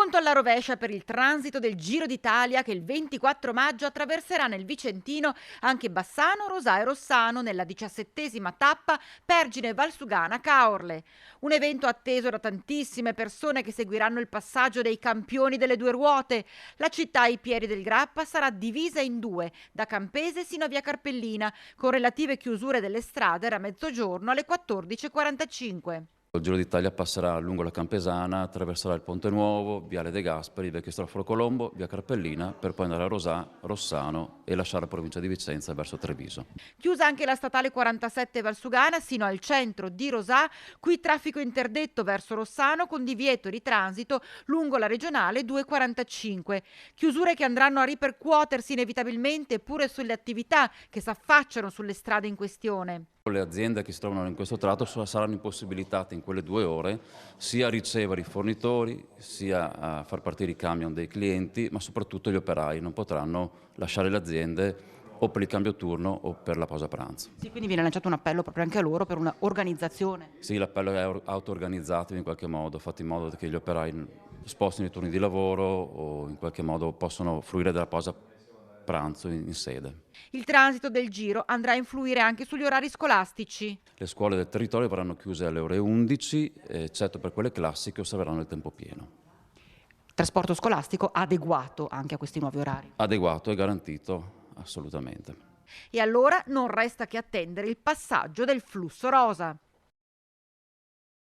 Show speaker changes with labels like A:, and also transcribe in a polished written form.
A: Conto alla rovescia per il transito del Giro d'Italia che il 24 maggio attraverserà nel Vicentino anche Bassano, Rosà e Rossano nella 17ª tappa Pergine-Valsugana-Caorle. Un evento atteso da tantissime persone che seguiranno il passaggio dei campioni delle due ruote. La città ai piedi del Grappa sarà divisa in due, da Campese sino a via Carpellina, con relative chiusure delle strade da mezzogiorno alle 14:45.
B: Il Giro d'Italia passerà lungo la Campesana, attraverserà il Ponte Nuovo, Viale De Gasperi, via Cristoforo Colombo, via Carpellina, per poi andare a Rosà, Rossano e lasciare la provincia di Vicenza verso Treviso.
A: Chiusa anche la statale 47 Valsugana sino al centro di Rosà, qui traffico interdetto verso Rossano con divieto di transito lungo la regionale 245. Chiusure che andranno a ripercuotersi inevitabilmente pure sulle attività che si affacciano sulle strade in questione.
B: Le aziende che si trovano in questo tratto saranno impossibilitate in quelle 2 ore sia a ricevere i fornitori, sia a far partire i camion dei clienti, ma soprattutto gli operai non potranno lasciare le aziende o per il cambio turno o per la pausa pranzo.
A: Sì, quindi viene lanciato un appello proprio anche a loro per un'organizzazione.
B: Sì, l'appello è auto-organizzato in qualche modo, fatto in modo che gli operai spostino i turni di lavoro o in qualche modo possono fruire della pausa pranzo in sede.
A: Il transito del Giro andrà a influire anche sugli orari scolastici.
B: Le scuole del territorio verranno chiuse alle ore 11, eccetto per quelle classi che osserveranno il tempo pieno.
A: Trasporto scolastico adeguato anche a questi nuovi orari.
B: Adeguato e garantito, assolutamente.
A: E allora non resta che attendere il passaggio del flusso rosa.